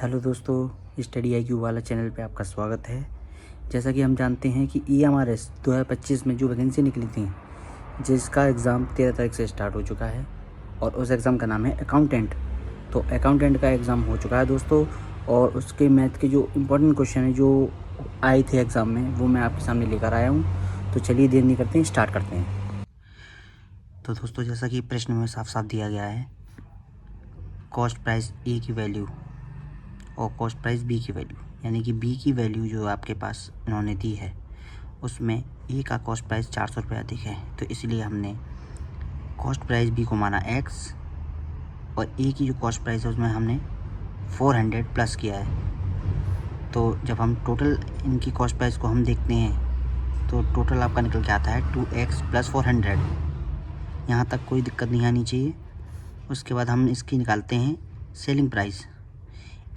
Hello दोस्तों, study IQ वाला channel पे आपका स्वागत है। जैसा कि हम जानते हैं कि EMRS 2025 में जो वैकेंसी निकली थी, जिसका एग्ज़ाम 13 तारीख से स्टार्ट हो चुका है और उस एग्ज़ाम का नाम है अकाउंटेंट। तो अकाउंटेंट का एग्ज़ाम हो चुका है दोस्तों, और उसके मैथ के जो इम्पोर्टेंट क्वेश्चन है जो आए थे एग्ज़ाम में, वो मैं आपके सामने लेकर आया हूँ। तो चलिए देर नहीं करते हैं, स्टार्ट करते हैं। तो दोस्तों, जैसा कि प्रश्न में साफ साफ दिया गया है, कॉस्ट प्राइस ए की वैल्यू और कॉस्ट प्राइस बी की वैल्यू, यानी कि बी की वैल्यू जो आपके पास इन्होंने दी है उसमें ए का कॉस्ट प्राइस 400 रुपये अधिक है, तो इसलिए हमने कॉस्ट प्राइस बी को माना x और ए की जो कॉस्ट प्राइस है उसमें हमने 400 प्लस किया है। तो जब हम टोटल इनकी कॉस्ट प्राइस को हम देखते हैं तो टोटल आपका निकल के आता है 2x + 400। यहाँ तक कोई दिक्कत नहीं आनी चाहिए। उसके बाद हम इसकी निकालते हैं सेलिंग प्राइस।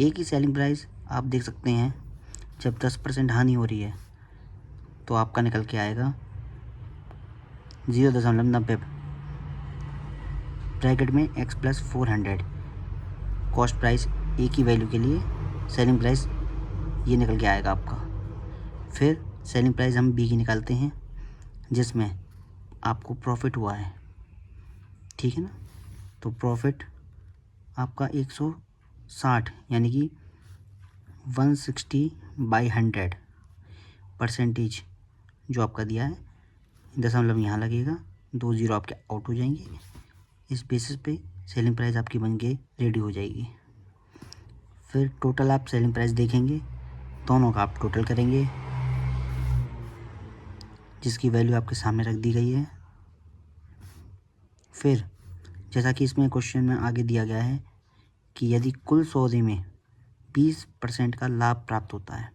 ए की सेलिंग प्राइस आप देख सकते हैं, जब 10% हानि हो रही है तो आपका निकल के आएगा 0.90 ब्रैकेट में x + 400। कॉस्ट प्राइस ए की वैल्यू के लिए सेलिंग प्राइस ये निकल के आएगा आपका। फिर सेलिंग प्राइस हम बी की निकालते हैं, जिसमें आपको प्रॉफिट हुआ है, ठीक है ना। तो प्रॉफिट आपका 160 यानी कि 160/100 परसेंटेज जो आपका दिया है, दशमलव यहाँ लगेगा, 2 0 आपके आउट हो जाएंगे। इस बेसिस पे सेलिंग प्राइस आपकी बन के रेडी हो जाएगी। फिर टोटल आप सेलिंग प्राइस देखेंगे, दोनों का आप टोटल करेंगे, जिसकी वैल्यू आपके सामने रख दी गई है। फिर जैसा कि इसमें क्वेश्चन में आगे दिया गया है कि यदि कुल सौदे में 20% का लाभ प्राप्त होता है,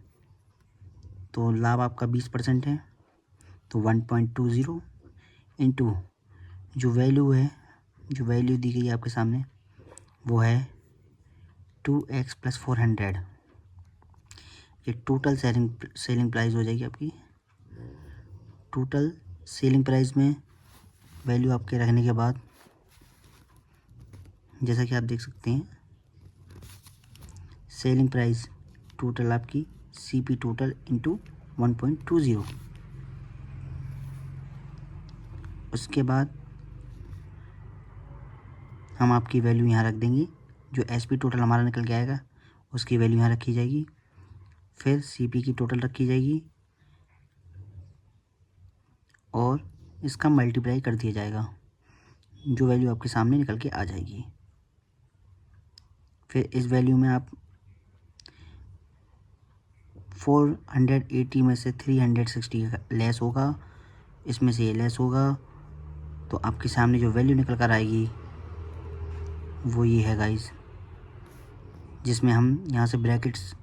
तो लाभ आपका 20% है, तो 1.20 इंटू जो वैल्यू है, जो वैल्यू दी गई है आपके सामने, वो है 2x + 400। ये टोटल सेलिंग प्राइस हो जाएगी आपकी। टोटल सेलिंग प्राइस में वैल्यू आपके रखने के बाद जैसा कि आप देख सकते हैं, सेलिंग प्राइस टोटल आपकी CP टोटल इंटू 1.20। उसके बाद हम आपकी वैल्यू यहाँ रख देंगे, जो SP टोटल हमारा निकल के आएगा उसकी वैल्यू यहाँ रखी जाएगी। फिर CP की टोटल रखी जाएगी और इसका मल्टीप्लाई कर दिया जाएगा, जो वैल्यू आपके सामने निकल के आ जाएगी। फिर इस वैल्यू में आप 480 में से 360 लेस होगा, इसमें से ये लेस होगा, तो आपके सामने जो वैल्यू निकल कर आएगी वो ये है गाइस, जिसमें हम यहाँ से ब्रैकेट्स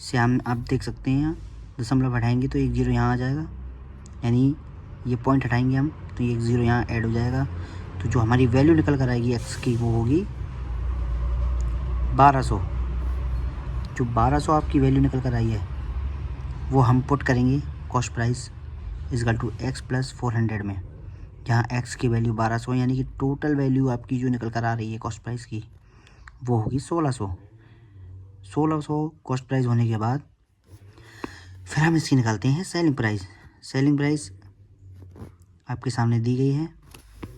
से हम आप देख सकते हैं, दशमलव हटाएंगे तो 1 0 यहाँ आ जाएगा, यानी ये पॉइंट हटाएंगे हम तो ये 1 0 यहाँ ऐड हो जाएगा। तो जो हमारी वैल्यू निकल कर आएगी x की वो होगी 1200। जो 1200 आपकी वैल्यू निकल कर आई है वो हम पुट करेंगे कॉस्ट प्राइस = x + 400 में, जहाँ x की वैल्यू 1200, यानी कि टोटल वैल्यू आपकी जो निकल कर आ रही है कॉस्ट प्राइस की वो होगी 1600। 1600 कॉस्ट प्राइस होने के बाद फिर हम इसकी निकालते हैं सेलिंग प्राइस। सेलिंग प्राइस आपके सामने दी गई है,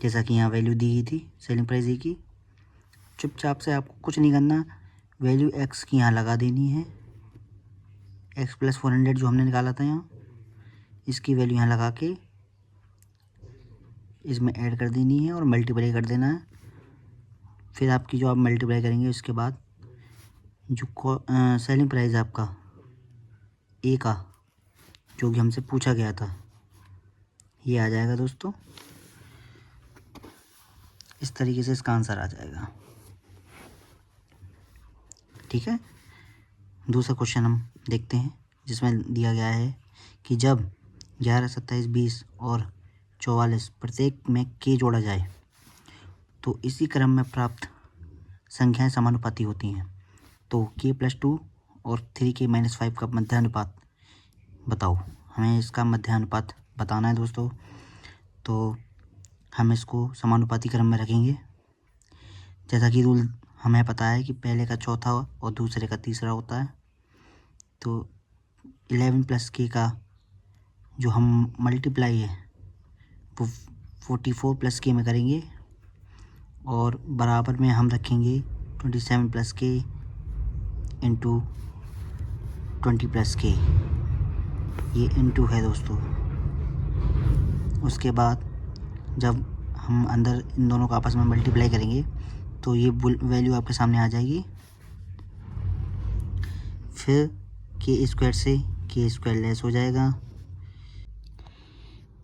जैसा कि यहाँ वैल्यू दी गई थी सेलिंग प्राइस ए की। चुपचाप से आपको कुछ नहीं करना, वैल्यू x की यहाँ लगा देनी है, x + 400 जो हमने निकाला था यहाँ, इसकी वैल्यू यहाँ लगा के इसमें ऐड कर देनी है और मल्टीप्लाई कर देना है। फिर आपकी जो आप मल्टीप्लाई करेंगे उसके बाद जो सेलिंग प्राइस आपका ए का जो कि हमसे पूछा गया था ये आ जाएगा दोस्तों। इस तरीके से इसका आंसर आ जाएगा, ठीक है। दूसरा क्वेश्चन हम देखते हैं, जिसमें दिया गया है कि जब 11, 27, 20 और 44 प्रत्येक में k जोड़ा जाए तो इसी क्रम में प्राप्त संख्याएं समानुपाती होती हैं, तो k + 2 और 3k - 5 का मध्यानुपात बताओ। हमें इसका मध्यानुपात बताना है दोस्तों, तो हम इसको समानुपाती क्रम में रखेंगे। जैसा कि रूल हमें पता है कि पहले का चौथा और दूसरे का तीसरा होता है। तो 11 प्लस के का जो हम मल्टीप्लाई है वो 44 प्लस के में करेंगे और बराबर में हम रखेंगे 27 प्लस के इंटू 20 प्लस के, ये इंटू है दोस्तों। उसके बाद जब हम अंदर इन दोनों को आपस में मल्टीप्लाई करेंगे तो ये वैल्यू आपके सामने आ जाएगी। फिर के स्क्वायर से के स्क्वायर लेस हो जाएगा,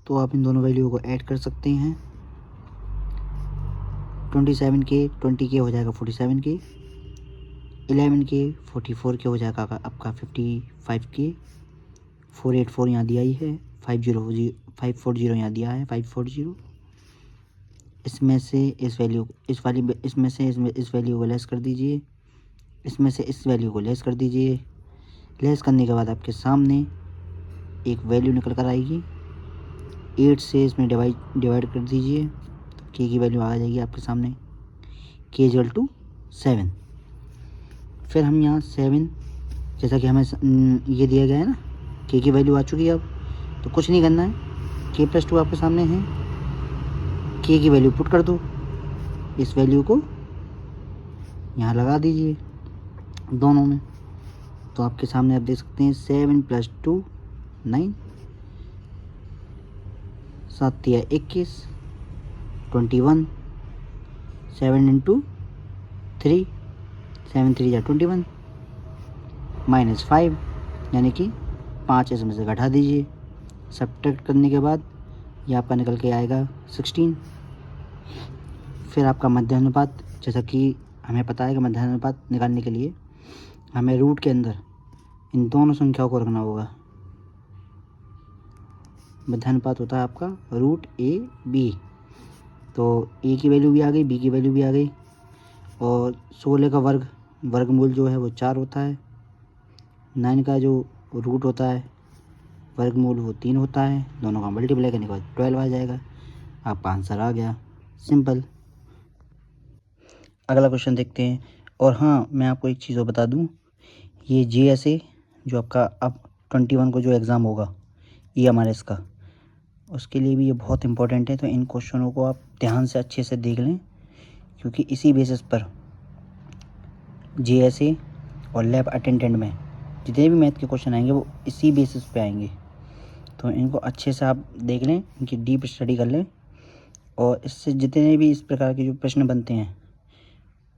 तो आप इन दोनों वैल्यू को ऐड कर सकते हैं। 27 के 20 के हो जाएगा 47 के, 11 के 44 के हो जाएगा आपका 55 के, 484 यहाँ दिया ही है, 540 यहाँ दिया है 540। इसमें से इस वैल्यू इसमें से इस वैल्यू को लेस कर दीजिए, इसमें से इस वैल्यू को लेस कर दीजिए। लेस करने के बाद आपके सामने एक वैल्यू निकल कर आएगी। 8 से इसमें डिवाइड कर दीजिए तो के की वैल्यू आ जाएगी आपके सामने, के इक्वल टू 7। फिर हम यहाँ 7 जैसा कि हमें ये दिया गया है ना, के की वैल्यू आ चुकी है। अब तो कुछ नहीं करना है, के प्लस 2 आपके सामने है, के की वैल्यू पुट कर दो, इस वैल्यू को यहाँ लगा दीजिए दोनों में। तो आपके सामने आप देख सकते हैं 7 प्लस 2 9, 7 या 21, 21, 7 इंटू 3, 7 3 या 21, -5 यानी कि 5 इसमें से घटा दीजिए। सब्ट्रैक्ट करने के बाद ये आपका निकल के आएगा 16। फिर आपका मध्यानुपात, जैसा कि हमें पता है कि मध्यानुपात निकालने के लिए हमें रूट के अंदर इन दोनों संख्याओं को रखना होगा। मध्यानुपात होता है आपका रूट ए बी, तो ए की वैल्यू भी आ गई, बी की वैल्यू भी आ गई। और 16 का वर्गमूल जो है वो 4 होता है। 9 का जो रूट होता है वर्गमूल वो 3 होता है। दोनों का मल्टीप्लाई करने के बाद 12 आ जाएगा। आपका आंसर आ गया, सिंपल। अगला क्वेश्चन देखते हैं। और हाँ, मैं आपको एक चीज़ और बता दूं, ये JSA जो आपका अब 21 को जो एग्ज़ाम होगा EMRS का, उसके लिए भी ये बहुत इंपॉर्टेंट है। तो इन क्वेश्चनों को आप ध्यान से अच्छे से देख लें, क्योंकि इसी बेसिस पर JSA और लैब अटेंडेंट में जितने भी मैथ के क्वेश्चन आएंगे वो इसी बेसिस पे आएंगे। तो इनको अच्छे से आप देख लें, इनकी डीप स्टडी कर लें, और इससे जितने भी इस प्रकार के जो प्रश्न बनते हैं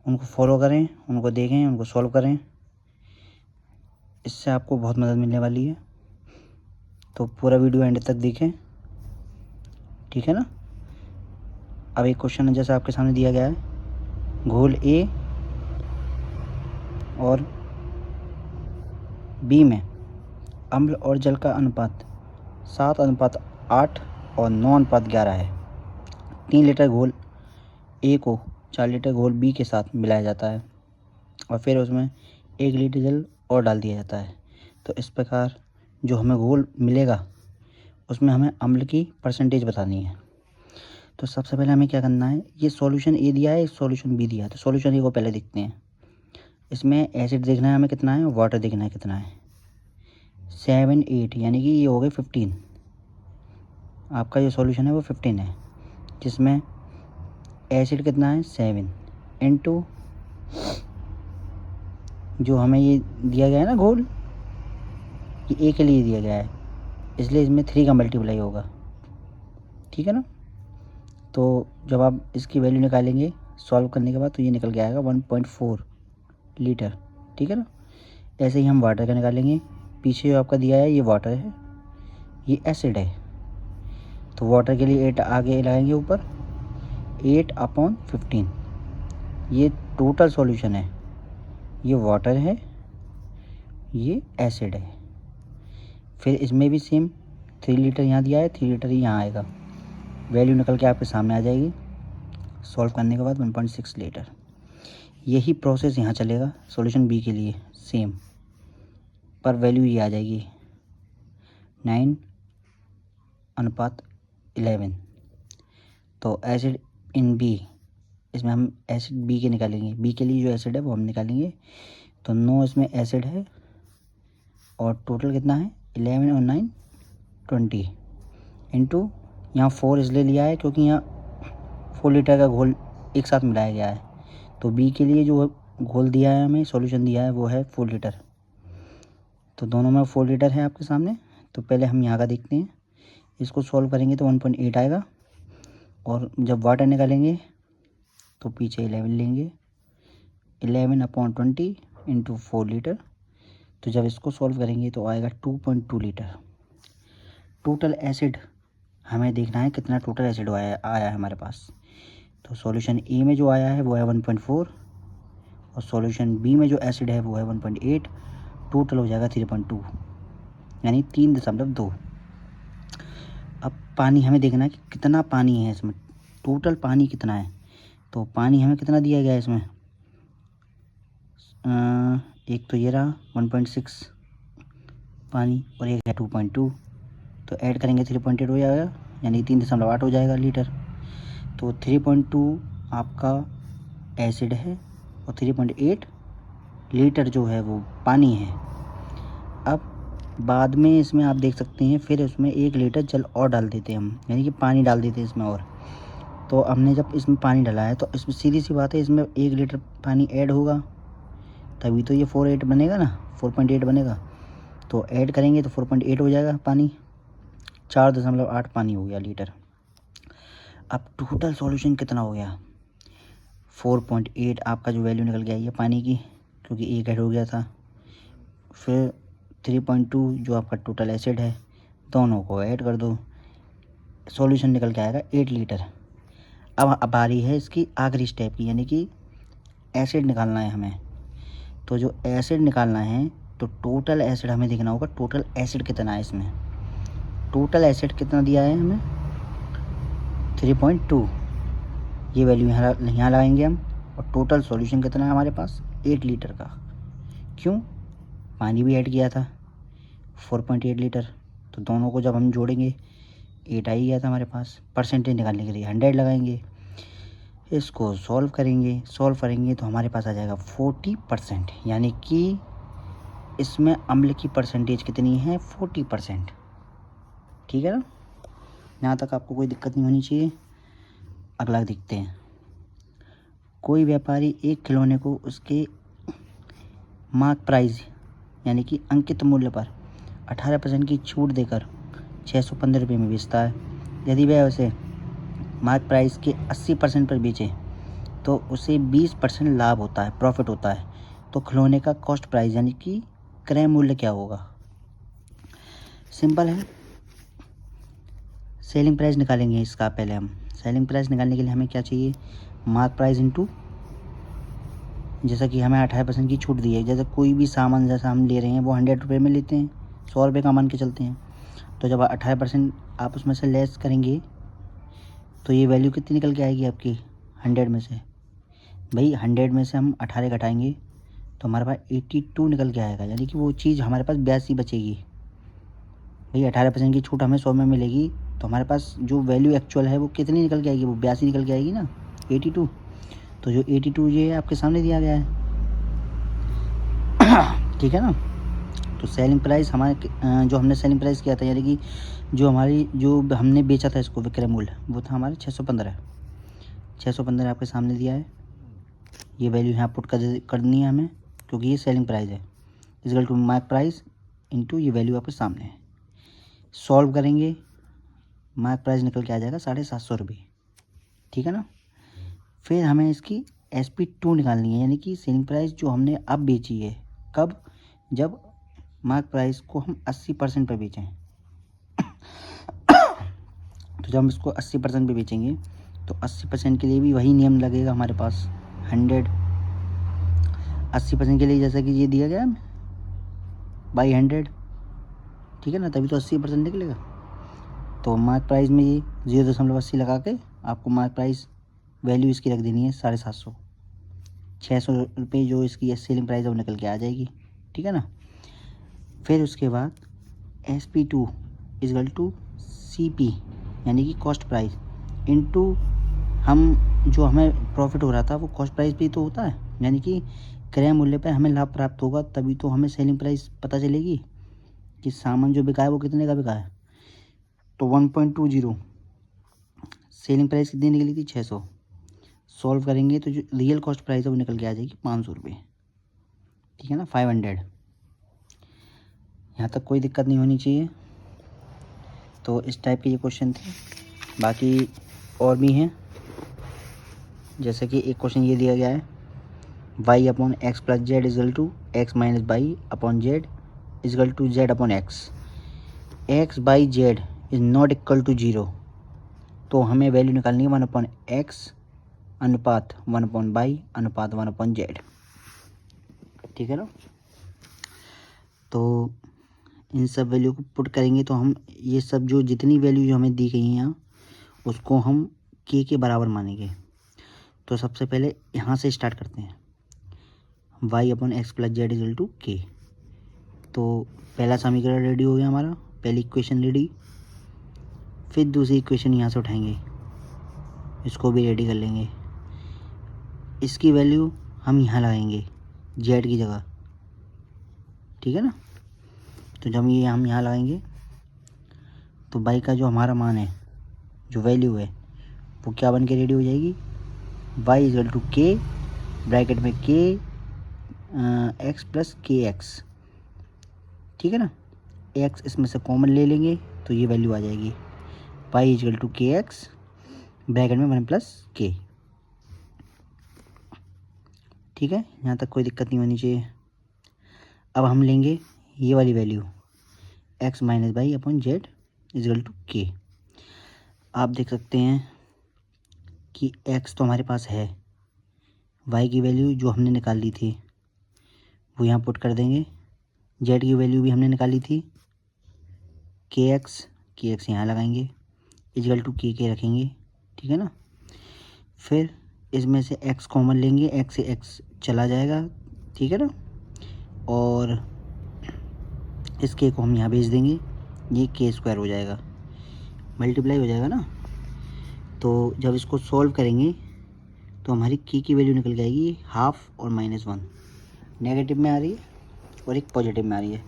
उनको फॉलो करें, उनको देखें, उनको सॉल्व करें। इससे आपको बहुत मदद मिलने वाली है। तो पूरा वीडियो एंड तक देखें, ठीक है ना। अब एक क्वेश्चन है जैसा आपके सामने दिया गया है, घोल A और B में अम्ल और जल का अनुपात 7:8 और 9:11 है। 3 लीटर घोल A को 4 लीटर घोल B के साथ मिलाया जाता है और फिर उसमें 1 लीटर जल और डाल दिया जाता है। तो इस प्रकार जो हमें घोल मिलेगा उसमें हमें अम्ल की परसेंटेज बतानी है। तो सबसे पहले हमें क्या करना है, ये सॉल्यूशन A दिया है, सॉल्यूशन B दिया है। तो सॉल्यूशन A को पहले देखते हैं। इसमें एसिड देखना है हमें कितना है, वाटर देखना है कितना है। 7 8 यानी कि ये हो गए 15। आपका जो सॉल्यूशन है वो 15 है, जिसमें एसिड कितना है 7 इंटू जो हमें ये दिया गया है ना घोल, ये A के लिए दिया गया है, इसलिए इसमें 3 का मल्टीप्लाई होगा, ठीक है ना। तो जब आप इसकी वैल्यू निकालेंगे सॉल्व करने के बाद तो ये निकल के आएगा 1.4 लीटर, ठीक है ना। ऐसे ही हम वाटर का निकालेंगे। पीछे जो आपका दिया है ये वाटर है, ये एसिड है, तो वाटर के लिए 8 आगे लगाएंगे ऊपर, 8/15। ये टोटल सॉल्यूशन है, ये वाटर है, ये एसिड है। फिर इसमें भी सेम 3 लीटर यहाँ दिया है, 3 लीटर ही यहाँ आएगा। वैल्यू निकल के आपके सामने आ जाएगी सॉल्व करने के बाद 1.6 लीटर। यही प्रोसेस यहाँ चलेगा सॉल्यूशन B के लिए सेम, पर वैल्यू ये आ जाएगी 9:11। तो एसिड इन B इसमें हम एसिड बी के निकालेंगे, बी के लिए जो एसिड है वो हम निकालेंगे। तो 9 इसमें एसिड है और टोटल कितना है 11 और 9 20 इंटू यहाँ 4 इसलिए लिया है क्योंकि यहाँ 4 लीटर का घोल एक साथ मिलाया गया है। तो बी के लिए जो घोल दिया है हमें, सॉल्यूशन दिया है वो है 4 लीटर। तो दोनों में 4 लीटर है आपके सामने। तो पहले हम यहाँ का देखते हैं, इसको सॉल्व करेंगे तो 1.8 आएगा और जब वाटर निकालेंगे तो पीछे 11 लेंगे, 11/20 इंटू 4 लीटर। तो जब इसको सॉल्व करेंगे तो आएगा 2.2 लीटर। टोटल एसिड हमें देखना है कितना टोटल एसिड आया है हमारे पास। तो सॉल्यूशन ए में जो आया है वो है 1.4 और सॉल्यूशन बी में जो एसिड है वो है 1.8। टोटल हो जाएगा 3.2 यानी 3.2। अब पानी हमें देखना है कि कितना पानी है इसमें, टोटल पानी कितना है। तो पानी हमें कितना दिया गया है इसमें, एक तो ये रहा 1.6 पानी और एक है 2.2। तो ऐड करेंगे 3.8 हो जाएगा यानी 3.8 हो जाएगा लीटर। तो 3.2 आपका एसिड है और 3.8 लीटर जो है वो पानी है। अब बाद में इसमें आप देख सकते हैं फिर उसमें 1 लीटर जल और डाल देते हैं हम, यानी कि पानी डाल देते हैं इसमें। और तो हमने जब इसमें पानी डाला है तो इसमें सीधी सी बात है, इसमें 1 लीटर पानी ऐड होगा तभी तो ये 4.8 बनेगा ना, 4.8 बनेगा। तो ऐड करेंगे तो 4.8 हो जाएगा पानी, 4.8 पानी हो गया लीटर। अब टोटल सॉल्यूशन कितना हो गया, 4.8 आपका जो वैल्यू निकल गया ये पानी की, क्योंकि एक ऐड हो गया था। फिर 3.2 जो आपका टोटल एसिड है, दोनों को ऐड कर दो, सॉल्यूशन निकल के आएगा 8 लीटर। अब बारी है इसकी आखिरी स्टेप की, यानी कि एसिड निकालना है हमें। तो जो एसिड निकालना है तो टोटल एसिड हमें देखना होगा, टोटल एसिड कितना है इसमें। टोटल एसिड कितना दिया है हमें 3.2, ये वैल्यू यहाँ लगाएंगे हम। और टोटल सॉल्यूशन कितना है हमारे पास 8 लीटर का, क्यों, पानी भी ऐड किया था 4.8 लीटर। तो दोनों को जब हम जोड़ेंगे 8 आ ही गया था हमारे पास। परसेंटेज निकालने के लिए 100 लगाएंगे, इसको सॉल्व करेंगे तो हमारे पास आ जाएगा 40%, यानी कि इसमें अम्ल की परसेंटेज कितनी है 40%। ठीक है ना, यहाँ तक आपको कोई दिक्कत नहीं होनी चाहिए। अगला देखते हैं, कोई व्यापारी एक खिलौने को उसके मार्क प्राइस यानी कि अंकित मूल्य पर 18% की छूट देकर 615 रुपये में बेचता है। यदि वह उसे मार्क प्राइस के 80% पर बेचे तो उसे 20% लाभ होता है, प्रॉफिट होता है। तो खिलौने का कॉस्ट प्राइस यानी कि क्रय मूल्य क्या होगा। सिंपल है, सेलिंग प्राइस निकालेंगे इसका। पहले हम सेलिंग प्राइस निकालने के लिए हमें क्या चाहिए, मार्क प्राइस इंटू, जैसा कि हमें 18% की छूट दी है। जैसे कोई भी सामान जैसा हम ले रहे हैं वो 100 रुपये में लेते हैं, 100 रुपये का मान के चलते हैं। तो जब 18% आप उसमें से लेस करेंगे तो ये वैल्यू कितनी निकल के आएगी आपकी 100 में से। भाई 100 में से हम 18 घटाएंगे तो हमारे पास 82 निकल के आएगा, यानी कि वो चीज़ हमारे पास 82 बचेगी। भाई 18% की छूट हमें 100 में मिलेगी तो हमारे पास जो वैल्यू एक्चुअल है वो कितनी निकल के आएगी, वो 82 निकल के आएगी ना, 82। तो जो 82 ये आपके सामने दिया गया है। ठीक है ना। तो सेलिंग प्राइस हमारे जो हमने सेलिंग प्राइस किया था, यानी कि जो हमने बेचा था इसको विक्रय मूल्य, वो था हमारे 615 आपके सामने दिया है। ये वैल्यू यहाँ पुट करनी है हमें, क्योंकि ये सेलिंग प्राइस है। Equal to mark price into ये वैल्यू आपके सामने है। सॉल्व करेंगे, मार्क प्राइस निकल के आ जाएगा 750 रुपये। ठीक है ना। फिर हमें इसकी SP2 निकालनी है, यानी कि सेलिंग प्राइस जो हमने अब बेची है, कब, जब मार्क प्राइस को हम 80% पर बेचें। तो जब हम इसको 80% पे बेचेंगे तो 80% के लिए भी वही नियम लगेगा हमारे पास, 100 80% के लिए जैसा कि ये दिया गया है बाई 100। ठीक है ना, तभी तो 80% निकलेगा। तो मार्क प्राइस में ये 0.80 लगा के आपको मार्क प्राइस वैल्यू इसकी रख देनी है 750, 600 रुपये जो इसकी सेलिंग प्राइस है वो निकल के आ जाएगी। ठीक है ना। फिर उसके बाद SP2 इक्वल टू CP यानी कि कॉस्ट प्राइस इंटू हम जो हमें प्रॉफिट हो रहा था वो कॉस्ट प्राइस पे तो होता है, यानी कि क्रय मूल्य पर हमें लाभ प्राप्त होगा, तभी तो हमें सेलिंग प्राइस पता चलेगी कि सामान जो बिका है वो कितने का बिका है। तो 1.20 सेलिंग प्राइस कितनी निकली थी, 600। सॉल्व करेंगे तो जो रियल कॉस्ट प्राइस है वो निकल के आ जाएगी 500 रुपये, ठीक है ना, 500। यहाँ तक कोई दिक्कत नहीं होनी चाहिए। तो इस टाइप के ये क्वेश्चन थे, बाकी और भी हैं। जैसे कि एक क्वेश्चन ये दिया गया है, y upon x plus z equal to x minus y upon z equal to z upon x. X y z is not equal to 0, तो हमें वैल्यू निकालनी है 1/x अनुपात 1/y अनुपात 1/z, ठीक है ना। तो इन सब वैल्यू को पुट करेंगे तो हम ये सब जो जितनी वैल्यू जो हमें दी गई हैं यहाँ, उसको हम k के बराबर मानेंगे। तो सबसे पहले यहाँ से स्टार्ट करते हैं, y upon x plus z equal to k। तो पहला समीकरण रेडी हो गया हमारा, पहली इक्वेशन रेडी। फिर दूसरी इक्वेशन यहाँ से उठाएंगे, इसको भी रेडी कर लेंगे। इसकी वैल्यू हम यहाँ लगाएंगे जेड की जगह, ठीक है ना। तो जब ये हम यहाँ लगाएंगे तो बाई का जो हमारा मान है, जो वैल्यू है, वो क्या बन के रेडी हो जाएगी, वाई इजल टू के ब्रैकेट में के एक्स प्लस के एक्स, ठीक है ना। एक्स इसमें से कॉमन ले लेंगे तो ये वैल्यू आ जाएगी वाई इजल टू के एक्स ब्रैकेट में 1 प्लस के, ठीक है। यहाँ तक कोई दिक्कत नहीं होनी चाहिए। अब हम लेंगे ये वाली value x minus y upon z equal to k. आप देख सकते हैं कि x तो हमारे पास है, y की वैल्यू जो हमने निकाली थी वो यहाँ पुट कर देंगे, z की वैल्यू भी हमने निकाली थी kx यहाँ लगाएंगे, इजल टू के रखेंगे, ठीक है ना। फिर इसमें से x कॉमन लेंगे, x से x चला जाएगा, ठीक है ना। और इस k को हम यहाँ भेज देंगे, ये k² हो जाएगा, मल्टीप्लाई हो जाएगा ना। तो जब इसको सॉल्व करेंगे तो हमारी की वैल्यू निकल जाएगी हाफ और -1, नेगेटिव में आ रही है और एक पॉजिटिव में आ रही है।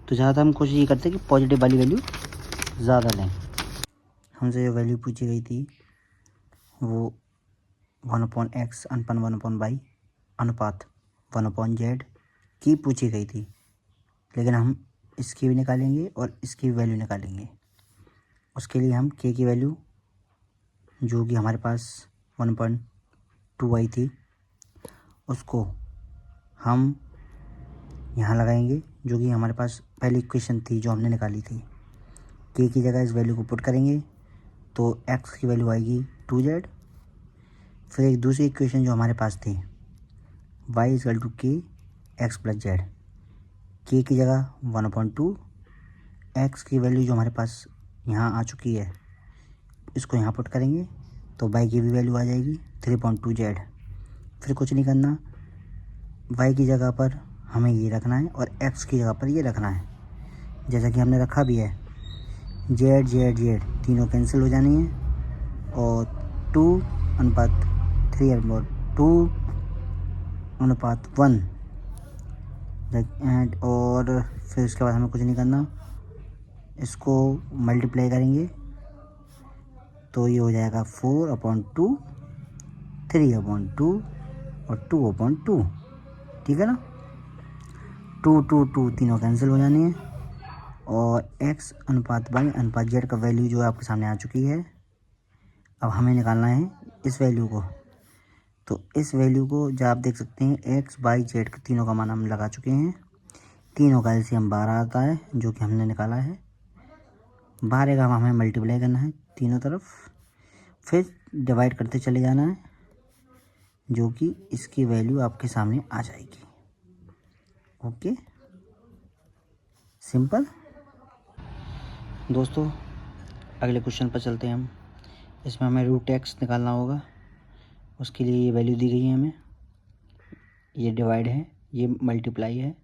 तो ज़्यादा हम कोशिश ये करते हैं कि पॉजिटिव वाली वैल्यू ज़्यादा लें। हमसे जो वैल्यू पूछी गई थी वो 1/x अनुपात 1/y अनुपात 1/z की पूछी गई थी, लेकिन हम इसकी भी निकालेंगे और इसकी भी वैल्यू निकालेंगे। उसके लिए हम k की वैल्यू जो कि हमारे पास 1.2 आई थी, उसको हम यहाँ लगाएंगे, जो कि हमारे पास पहली इक्वेशन थी जो हमने निकाली थी। k की जगह इस वैल्यू को पुट करेंगे तो x की वैल्यू आएगी 2z। फिर एक दूसरी इक्वेशन जो हमारे पास थी y इजल टू के एक्स प्लस जेड, k की जगह 1/2, x की वैल्यू जो हमारे पास यहाँ आ चुकी है इसको यहाँ पुट करेंगे तो y की भी वैल्यू आ जाएगी 3.2z। फिर कुछ नहीं करना, y की जगह पर हमें ये रखना है और x की जगह पर ये रखना है, जैसा कि हमने रखा भी है। z z z तीनों कैंसिल हो जानी है और 2/3/2/1 एंड, और फिर उसके बाद हमें कुछ नहीं करना, इसको मल्टीप्लाई करेंगे तो ये हो जाएगा 4/2, 3/2 और 2/2, ठीक है ना। 2 तीनों कैंसिल हो जानी है और x अनुपात y अनुपात z का वैल्यू जो आपके सामने आ चुकी है। अब हमें निकालना है इस वैल्यू को। तो इस वैल्यू को जब आप देख सकते हैं x y z के तीनों का मान हम लगा चुके हैं, तीनों का एलसीएम 12 आता है जो कि हमने निकाला है। 12 का हमें मल्टीप्लाई करना है तीनों तरफ, फिर डिवाइड करते चले जाना है, जो कि इसकी वैल्यू आपके सामने आ जाएगी। Okay, simple. दोस्तों अगले क्वेश्चन पर चलते हैं हम। इसमें हमें √x निकालना होगा। उसके लिए ये वैल्यू दी गई है हमें, ये डिवाइड है, ये मल्टीप्लाई है।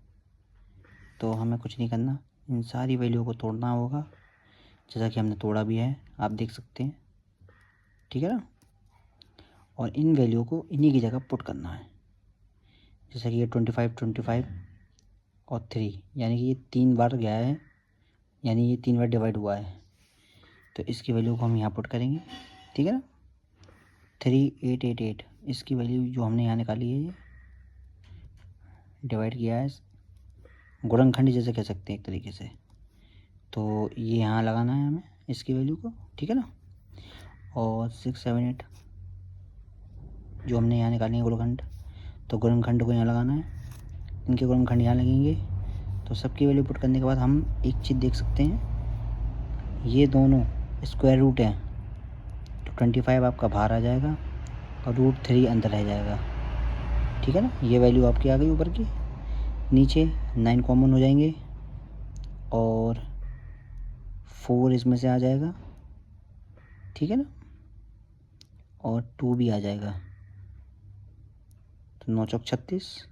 तो हमें कुछ नहीं करना, इन सारी वैल्यू को तोड़ना होगा, जैसा कि हमने तोड़ा भी है, आप देख सकते हैं, ठीक है ना। और इन वैल्यू को इन्हीं की जगह पुट करना है। जैसे कि ये 25 और 3, यानी कि ये 3 बार गया है, यानी ये 3 बार डिवाइड हुआ है, तो इसकी वैल्यू को हम यहाँ पुट करेंगे। ठीक है ना। 3888 इसकी वैल्यू जो हमने यहाँ निकाली है, ये डिवाइड किया है, गुणनखंड जैसे कह सकते हैं एक तरीके से। तो ये यहाँ लगाना है हमें इसकी वैल्यू को। ठीक है ना। और 678 जो हमने यहाँ निकाली है गुणनखंड, तो गुणनखंड को यहाँ लगाना है, इनके गुणनखंड यहाँ लगेंगे। तो सबकी वैल्यू पुट करने के बाद हम एक चीज़ देख सकते हैं, ये दोनों स्क्वायर रूट हैं, तो 25 आपका बाहर आ जाएगा और √3 अंदर रह जाएगा। ठीक है ना। ये वैल्यू आपकी आ गई ऊपर की। नीचे 9 कॉमन हो जाएंगे और 4 इसमें से आ जाएगा। ठीक है ना। और 2 भी आ जाएगा, तो 9 चौक 36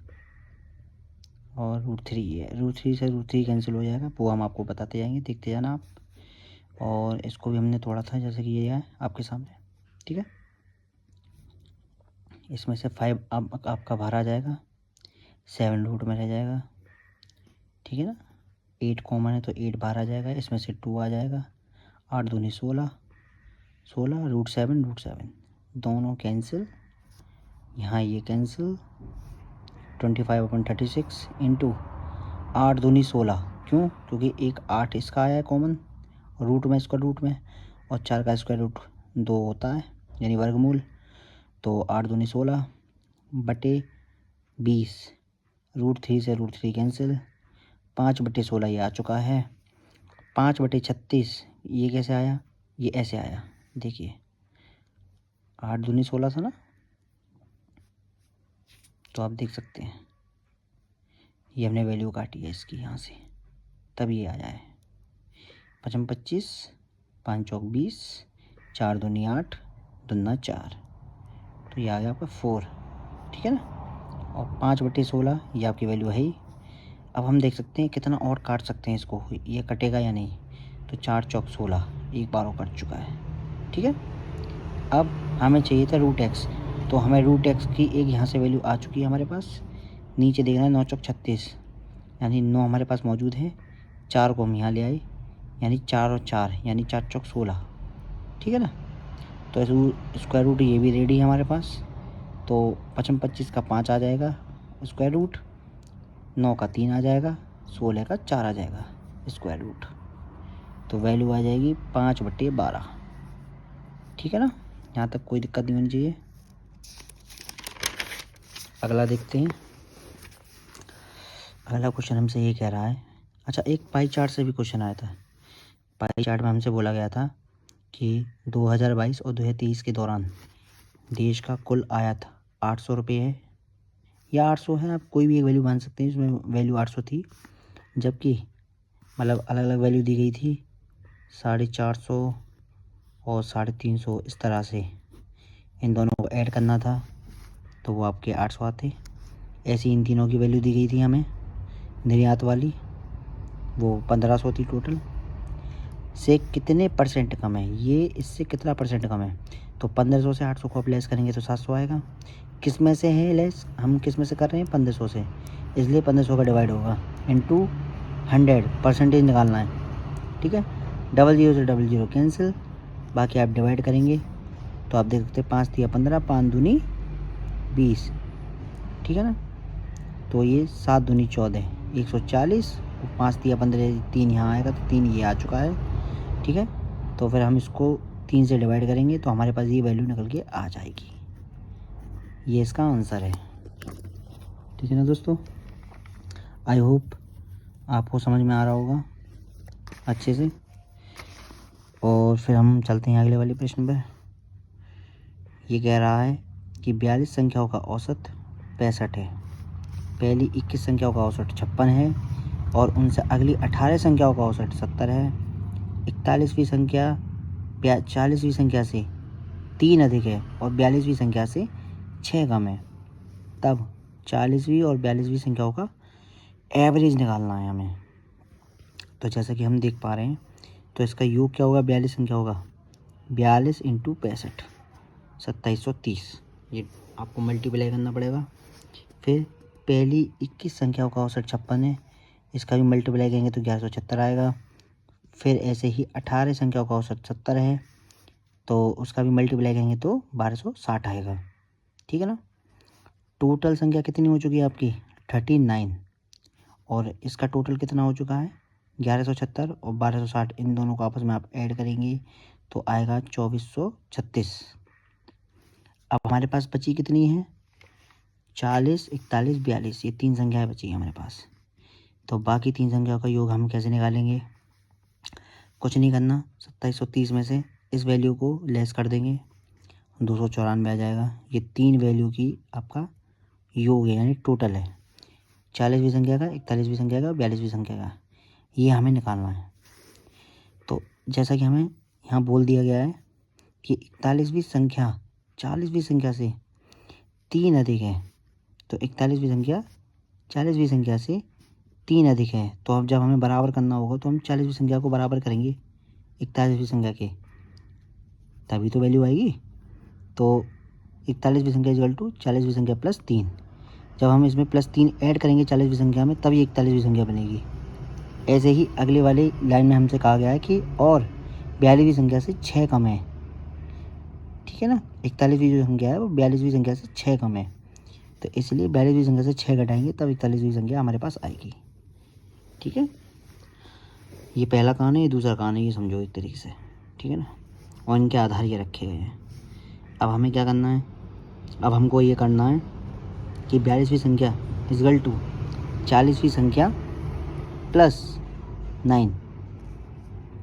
और √3 है। √3 से √3 कैंसिल हो जाएगा, वो हम आपको बताते जाएंगे, देखते जाना आप। और इसको भी हमने तोड़ा था जैसे कि ये है आपके सामने। ठीक है। इसमें से 5 अब आपका बाहर आ जाएगा, 7 रूट में रह जाएगा। ठीक है ना। 8 कॉमन है तो 8 बाहर आ जाएगा, इसमें से 2 आ जाएगा। 8 दूनी 16, √7 दोनों कैंसिल, यहाँ ये कैंसिल। 25/36 इंटू 8 दूनी 16, क्यों? क्योंकि एक 8 इसका आया है कॉमन रूट में, स्क्वायर रूट में, और 4 का स्क्वायर रूट 2 होता है, यानी वर्गमूल। तो 8 दूनी 16 बटे 20, √3 से √3 कैंसिल। 5/16 ये आ चुका है। 5/36 ये कैसे आया? ये ऐसे आया, देखिए 8 दूनी 16 था ना, तो आप देख सकते हैं ये हमने वैल्यू काटी है इसकी यहाँ से, तब ये आया है 55/25, 5 चौक 20, 4 दूनी 8, दूना 4, तो ये आ गया आपका 4। ठीक है ना। और 5/16 ये आपकी वैल्यू है ही। अब हम देख सकते हैं कितना और काट सकते हैं इसको, ये कटेगा या नहीं। तो 4 चौक 16, एक बार और कट चुका है। ठीक है। अब हमें चाहिए था √x, तो हमें √x की एक यहाँ से वैल्यू आ चुकी है हमारे पास। नीचे देखना है 9 चौक 36, यानी 9 हमारे पास मौजूद है। 4 को हम यहाँ ले आए, यानी 4 और 4 यानी 4 चौक 16। ठीक है ना। तो स्क्वायर रूट ये भी रेडी है हमारे पास। तो 55/25 का 5 आ जाएगा स्क्वायर रूट, 9 का 3 आ जाएगा, 16 का 4 आ जाएगा स्क्वायर रूट। तो वैल्यू आ जाएगी 5/12। ठीक है ना। यहाँ तक कोई दिक्कत नहीं होनी चाहिए। अगला देखते हैं। अगला क्वेश्चन हमसे ये कह रहा है, अच्छा एक पाई चार्ट से भी क्वेश्चन आया था। पाई चार्ट में हमसे बोला गया था कि 2022 और 2023 के दौरान देश का कुल आयात 800 रुपये है या 800 है, आप कोई भी एक वैल्यू मान सकते हैं। इसमें वैल्यू 800 थी, जबकि मतलब अलग अलग वैल्यू दी गई थी, 450 और 350, इस तरह से इन दोनों को ऐड करना था, तो वो आपके 800 आते। ऐसी इन तीनों की वैल्यू दी गई थी हमें, निर्यात वाली, वो 1500 थी टोटल। से कितने % कम है, ये इससे कितना % कम है? तो 1500 से 800 को आप लेस करेंगे तो 700 आएगा। किस में से है लेस? हम किस में से कर रहे हैं? 1500 से, इसलिए 1500 का डिवाइड होगा इंटू 100, % निकालना है। ठीक है। 00 से 00 कैंसिल, बाकी आप डिवाइड करेंगे तो आप देख सकते हैं 5 दिया 15, 5 दूनी 20। ठीक है ना। तो ये 7 दूनी 14, 140, 5 दिया 15, 3 यहाँ आएगा तो 3 ये आ चुका है। ठीक है। तो फिर हम इसको 3 से डिवाइड करेंगे तो हमारे पास ये वैल्यू निकल के आ जाएगी। ये इसका आंसर है। ठीक है ना दोस्तों, आई होप आपको समझ में आ रहा होगा अच्छे से। और फिर हम चलते हैं अगले वाले प्रश्न पर। ये कह रहा है कि 42 संख्याओं का औसत 65 है, पहली 21 संख्याओं का औसत 56 है और उनसे अगली 18 संख्याओं का औसत 70 है। 41वीं संख्या 40वीं संख्या से 3 अधिक है और 42वीं संख्या से 6 कम है, तब 40वीं और 42वीं संख्याओं का एवरेज निकालना है हमें। तो जैसा कि हम देख पा रहे हैं, तो इसका योग क्या होगा 42 संख्या होगा, 42 × 65, 2730। ये आपको मल्टीप्लाई करना पड़ेगा। फिर पहली 21 संख्याओं का औसत 56 है, इसका भी मल्टीप्लाई करेंगे तो 1176 आएगा। फिर ऐसे ही 18 संख्याओं का औसत 70 है, तो उसका भी मल्टीप्लाई करेंगे तो 1260 आएगा। ठीक है ना। टोटल संख्या कितनी हो चुकी है आपकी 39, और इसका टोटल कितना हो चुका है 1176 और 1260। इन दोनों को आपस में आप ऐड करेंगे तो आएगा 2436। अब हमारे पास बची कितनी है 40, 41, 42, ये 3 संख्याएं बची हैं हमारे पास। तो बाकी 3 संख्याओं का योग हम कैसे निकालेंगे, कुछ नहीं करना, 2730 में से इस वैल्यू को लेस कर देंगे, 294 आ जाएगा। ये 3 वैल्यू की आपका योग है, यानी टोटल है 40वीं संख्या का, 41वीं संख्या का, 42वीं संख्या का, ये हमें निकालना है। तो जैसा कि हमें यहाँ बोल दिया गया है कि 41वीं संख्या 40वीं संख्या से 3 अधिक है, तो 41वीं संख्या 40वीं संख्या से 3 अधिक है। तो अब जब हमें बराबर करना होगा तो हम 40वीं संख्या को बराबर करेंगे 41वीं संख्या के, तभी तो वैल्यू आएगी। तो 41वीं संख्या इक्वल टू 40वीं संख्या प्लस 3। जब हम इसमें प्लस 3 ऐड करेंगे 40वीं संख्या में, तभी 41वीं संख्या बनेगी। ऐसे ही अगले वाली लाइन में हमसे कहा गया है कि और 42वीं संख्या से 6 कम है। ठीक है ना, 41वीं जो संख्या है वो 42वीं संख्या से 6 कम है, तो इसलिए 42वीं संख्या से 6 घटाएंगे तब 41वीं संख्या हमारे पास आएगी। ठीक है, ये पहला कान है, ये दूसरा कान है, ये समझो एक तरीके से। ठीक है ना, और इनके आधार ये रखे गए हैं। अब हमें क्या करना है, अब हमको ये करना है कि 42वीं संख्या इक्वल टू 40वीं संख्या प्लस 9,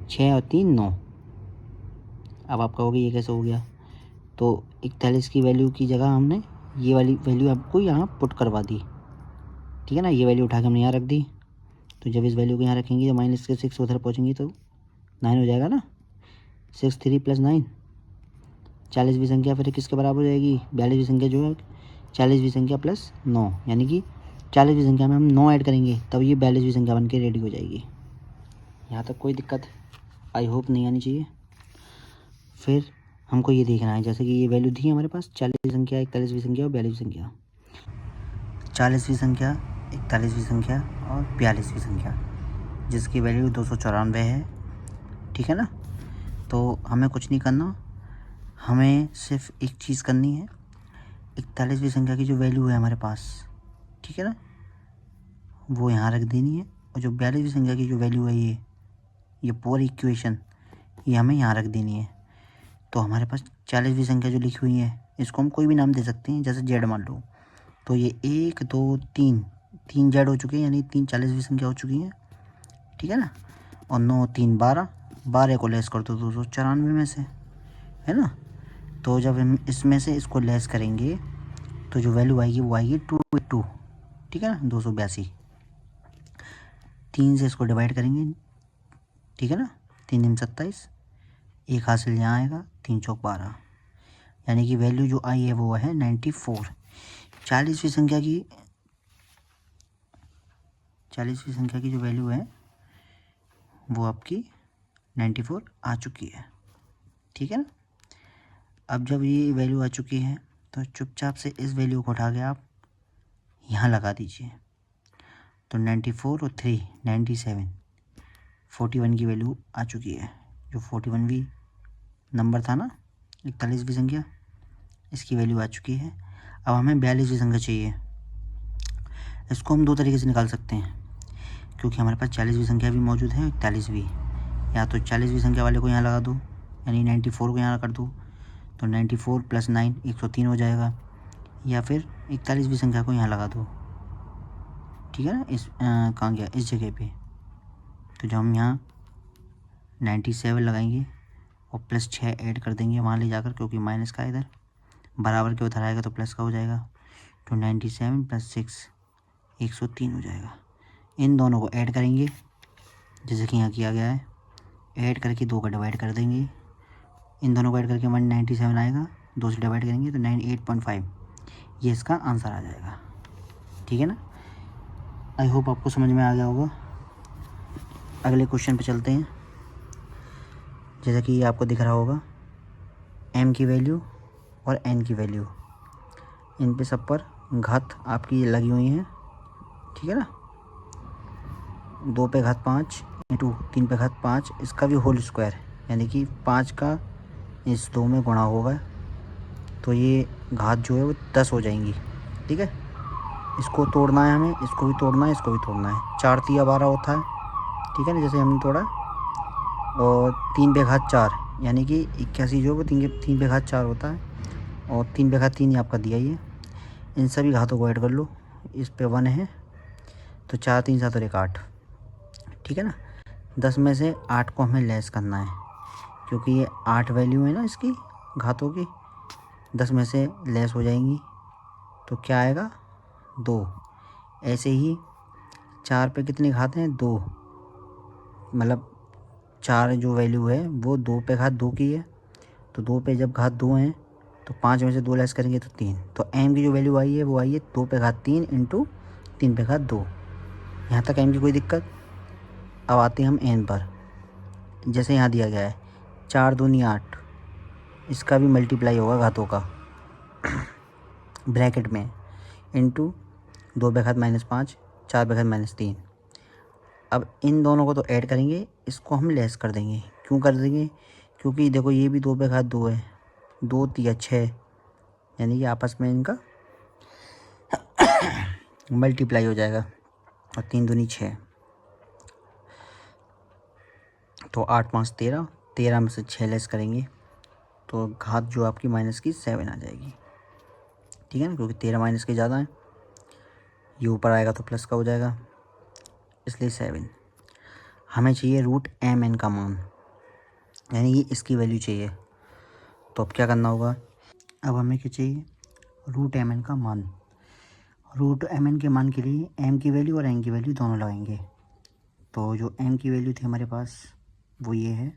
6 और 3 9। अब आप कहोगे ये कैसे हो गया, तो 41 की वैल्यू की जगह हमने ये वाली वैल्यू आपको यहाँ पुट करवा दी। ठीक है ना, ये वैल्यू उठा के हमने यहाँ रख दी, तो जब इस वैल्यू को यहाँ रखेंगे तो माइनस के 6 उधर पहुँचेंगी तो 9 हो जाएगा ना। 6 3 प्लस 9, 40वीं संख्या फिर किसके बराबर हो जाएगी, 42वीं संख्या जो है 40वीं संख्या प्लस 9, यानी कि 40वीं संख्या में हम 9 ऐड करेंगे तब ये 42वीं संख्या बन के रेडी हो जाएगी। यहाँ तक कोई दिक्कत आई होप नहीं आनी चाहिए। फिर हमको ये देखना है, जैसे कि ये वैल्यू थी हमारे पास 40वीं संख्या, 41वीं संख्या और 42वीं संख्या, 40वीं संख्या, 41वीं संख्या और 42वीं संख्या, जिसकी वैल्यू 294 है। ठीक है ना, तो हमें कुछ नहीं करना, हमें सिर्फ एक चीज़ करनी है, 41वीं संख्या की जो वैल्यू है हमारे पास, ठीक है ना, वो यहाँ रख देनी है, और जो 42वीं संख्या की जो वैल्यू है ये पूरी इक्वेशन ये हमें यहाँ रख देनी है। तो हमारे पास 40वीं संख्या जो लिखी हुई है इसको हम कोई भी नाम दे सकते हैं, जैसे जेड मान लो, तो ये 1 2 3 जेड हो चुके हैं, यानी 3 40वीं संख्या हो चुकी है। ठीक है ना, और 9 3 12 को लेस कर दो 294 में से, है ना। तो जब हम इसमें से इसको लेस करेंगे तो जो वैल्यू आएगी वो आएगी 282। ठीक है ना, 282, 3 से इसको डिवाइड करेंगे। ठीक है ना, 3 दिन 27, एक हासिल यहाँ आएगा, 3 चौक 12, यानी कि वैल्यू जो आई है वो है 94। 40वीं संख्या की जो वैल्यू है वो आपकी 94 आ चुकी है। ठीक है ना, अब जब ये वैल्यू आ चुकी है तो चुपचाप से इस वैल्यू को उठा के आप यहाँ लगा दीजिए, तो 94 और 3 97, 41 की वैल्यू आ चुकी है। जो 41वीं नंबर था ना 41वीं संख्या, इसकी वैल्यू आ चुकी है। अब हमें 42वीं संख्या चाहिए। इसको हम 2 तरीके से निकाल सकते हैं, क्योंकि हमारे पास 40वीं संख्या भी मौजूद है, 41वीं। या तो 40वीं संख्या वाले को यहाँ लगा दो, यानी 94 को यहाँ कर दो, तो 94 प्लस 9 103 हो जाएगा, या फिर 41वीं संख्या को यहाँ लगा दो। ठीक है ना, इस कहाँ गया, इस जगह पे, तो जब हम यहाँ 97 लगाएंगे और प्लस 6 ऐड कर देंगे वहाँ ले जाकर, क्योंकि माइनस का इधर बराबर के उधर आएगा तो प्लस का हो जाएगा, तो 97 प्लस 6 103 हो जाएगा। इन दोनों को ऐड करेंगे जैसे कि यहाँ किया गया है, ऐड करके 2 का डिवाइड कर देंगे, इन दोनों को ऐड करके 197 आएगा, 2 से डिवाइड करेंगे तो 98.5, ये इसका आंसर आ जाएगा। ठीक है ना, आई होप आपको समझ में आ गया होगा। अगले क्वेश्चन पे चलते हैं। जैसा कि ये आपको दिख रहा होगा, m की वैल्यू और n की वैल्यू, इन पे सब पर घात आपकी लगी हुई हैं, ठीक है ना। 2 पे घात 5 इंटू 3 पे घात 5, इसका भी होल स्क्वायर, यानी कि 5 का इस 2 में गुणा होगा, तो ये घात जो है वो 10 हो जाएंगी, ठीक है। इसको तोड़ना है हमें, इसको भी तोड़ना है, इसको भी तोड़ना है। 4 तिया 12 होता है, ठीक है ना, जैसे हमने तोड़ा। और 3 पे घात 4 यानी कि 81 जो वो 3 पे घात 4 होता है, और 3 पे घात 3 ही आपका दिया ही है। इन सभी घातों को ऐड कर लो, इस पे 1 है, तो 4 3 7 और 1 8, ठीक है ना। 10 में से 8 को हमें लेस करना है, क्योंकि ये 8 वैल्यू है ना इसकी घातों की, 10 में से लेस हो जाएंगी, तो क्या आएगा 2। ऐसे ही 4 पे कितनी घात हैं 2, मतलब 4 जो वैल्यू है वो 2 पे घात 2 की है, तो 2 पे जब घात 2 हैं तो 5 में से 2 लेस करेंगे तो 3, तो m की जो वैल्यू आई है वो आई है 2 पे घात 3 इंटू 3 पे घात 2। यहाँ तक m की कोई दिक्कत। अब आते हैं हम n पर। जैसे यहाँ दिया गया है 4 दूनी 8, इसका भी मल्टीप्लाई होगा घातों का ब्रैकेट में, इंटू 2 पे घात -5, 4 पे घात -3। अब इन दोनों को तो ऐड करेंगे, इसको हम लेस कर देंगे। क्यों कर देंगे? क्योंकि देखो ये भी 2 पे घात 2 है, 2 तिया 6, यानी कि आपस में इनका मल्टीप्लाई हो जाएगा, और 3 दूनी 6, तो 8 5 13, 13 में से 6 लेस करेंगे तो घात जो आपकी माइनस की 7 आ जाएगी, ठीक है ना, क्योंकि 13 माइनस के ज़्यादा है, ये ऊपर आएगा तो प्लस का हो जाएगा, इसलिए 7। हमें चाहिए रूट mn का मान, यानी कि इसकी वैल्यू चाहिए। तो अब क्या करना होगा, अब हमें क्या चाहिए, रूट mn का मान। रूट mn के मान के लिए m की वैल्यू और n की वैल्यू दोनों लगाएंगे। तो जो m की वैल्यू थी हमारे पास वो ये है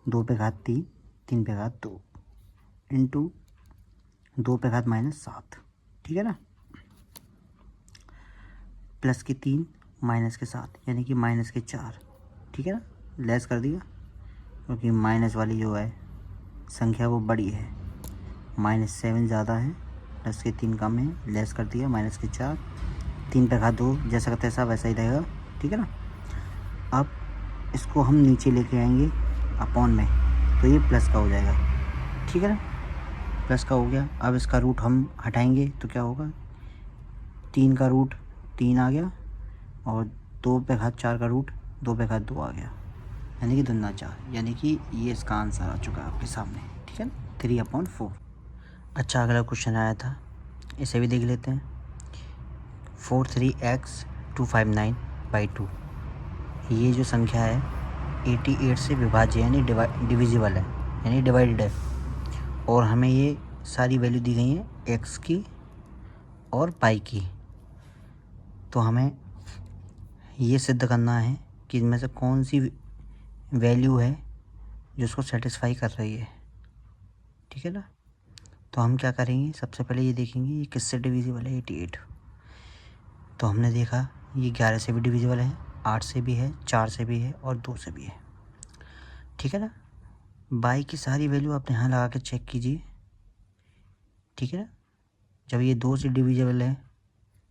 2 पे घात 3, 3 पे घात 2 इंटू 2 पे घात -7, ठीक है ना, प्लस के 3 माइनस के 7, यानी कि माइनस के 4, ठीक है ना, लेस कर दिया, क्योंकि माइनस वाली जो है संख्या वो बड़ी है, -7 ज़्यादा है, प्लस के 3 कम है, लेस कर दिया, माइनस के 4, 3 पे घात 2, जैसा का तैसा वैसा ही रहेगा, ठीक है ना। अब इसको हम नीचे लेके आएंगे अपॉन में, तो ये प्लस का हो जाएगा, ठीक है ना, प्लस का हो गया। अब इसका रूट हम हटाएंगे तो क्या होगा, 3 का रूट 3 आ गया, और 2 पे घात 4 का रूट 2 पे घात 2 आ गया, यानी कि 2 4, यानी कि ये इसका आंसर आ चुका है आपके सामने, ठीक है ना, 3/4। अच्छा, अगला क्वेश्चन आया था, इसे भी देख लेते हैं। 43x 259/2, ये जो संख्या है 88 से विभाज्य यानी डिविजिबल है, यानी डिवाइडेड है, और हमें ये सारी वैल्यू दी गई हैं x की और पाई की। तो हमें ये सिद्ध करना है कि इनमें से कौन सी वैल्यू है जो उसको सेटिस्फाई कर रही है, ठीक है ना। तो हम क्या करेंगे, सबसे पहले ये देखेंगे ये किससे डिविजिबल है, 88। तो हमने देखा ये 11 से भी डिविजिबल है, 8 से भी है, 4 से भी है और 2 से भी है, ठीक है ना। बाई की सारी वैल्यू आप यहाँ लगा के चेक कीजिए, ठीक है ना। जब ये 2 से डिविजिबल है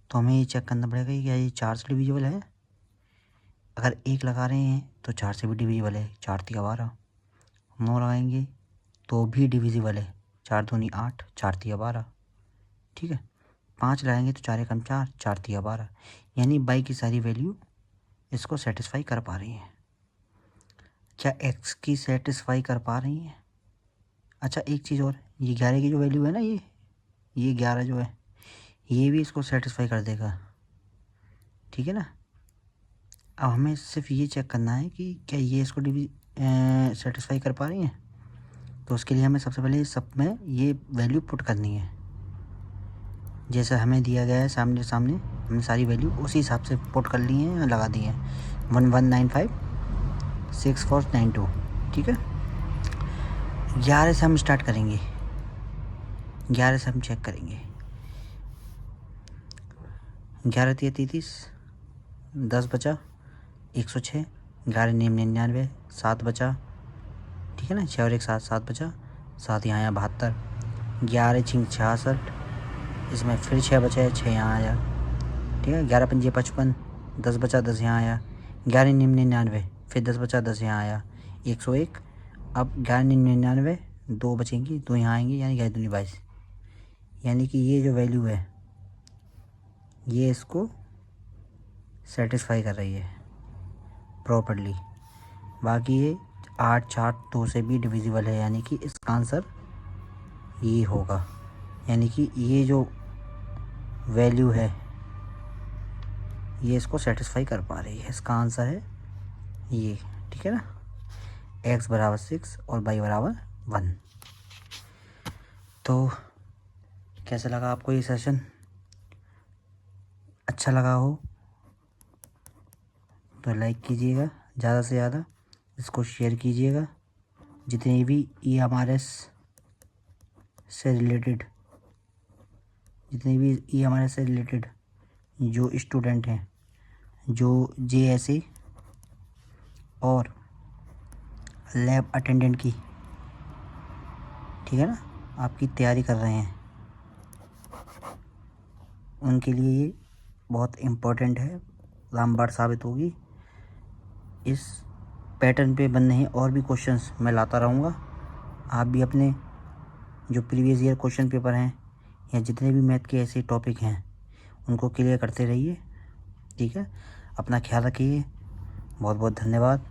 तो हमें ये चेक करना पड़ेगा कि क्या ये 4 से डिविजिबल है। अगर 1 लगा रहे हैं तो 4 से भी डिविजिबल है, 4 तिया 12, 9 लगाएंगे तो भी डिविजिबल है, 4 दूनी 8, 4 तिया 12, ठीक है। 5 लगाएंगे तो 4 एकम 4, 4 तिया 12, यानी बाई की सारी वैल्यू इसको सेटिस्फाई कर पा रही हैं। क्या एक्स की सेटिस्फाई कर पा रही हैं? अच्छा, एक चीज़ और, ये 11 की जो वैल्यू है ना, ये 11 जो है ये भी इसको सेटिस्फाई कर देगा, ठीक है ना। अब हमें सिर्फ ये चेक करना है कि क्या ये इसको सेटिस्फाई कर पा रही हैं। तो उसके लिए हमें सबसे पहले सब में ये वैल्यू पुट करनी है, जैसे हमें दिया गया है सामने हमने सारी वैल्यू उसी हिसाब से पुट कर ली हैं, लगा दी हैं, 11956492, ठीक है। 11 से हम स्टार्ट करेंगे, 11 से हम चेक करेंगे, 11 तिया 33, 10 बचा, 106, 11 नियम 99, 7 बचा, ठीक है ना, 6 और 1 7, 7 बचा, 7 यहाँ 72, 11 छिंग 66, इसमें फिर 6 बचे, 6 यहाँ आया, ठीक है। 11 पंजे 55, 10 बचा, 10 यहाँ आया, 11 99, फिर 10 बचा, 10 यहाँ आया, 101। अब 11 99, 2 बचेंगी, 2 यहाँ आएंगी, यानी 11 दूनी 22। यानी कि ये जो वैल्यू है ये इसको सेटिस्फाई कर रही है प्रॉपर्ली। बाकी ये 8 4 2 से भी डिविजिबल है, यानी कि इसका आंसर ये होगा। यानी कि ये जो वैल्यू है ये इसको सेटिस्फाई कर पा रही है। इसका आंसर है ये, ठीक है ना। x बराबर 6 और y बराबर 1। तो कैसा लगा आपको ये सेशन? अच्छा लगा हो तो लाइक कीजिएगा, ज़्यादा से ज़्यादा इसको शेयर कीजिएगा। जितने भी EMRS से रिलेटेड जो स्टूडेंट हैं, जो JSA और लैब अटेंडेंट की, ठीक है ना, आपकी तैयारी कर रहे हैं, उनके लिए ये बहुत इम्पोर्टेंट है, रामबाण साबित होगी। इस पैटर्न पे बनने हैं और भी क्वेश्चंस मैं लाता रहूँगा। आप भी अपने जो प्रीवियस ईयर क्वेश्चन पेपर हैं या जितने भी मैथ के ऐसे टॉपिक हैं उनको क्लियर करते रहिए, ठीक है। अपना ख्याल रखिए। बहुत बहुत धन्यवाद।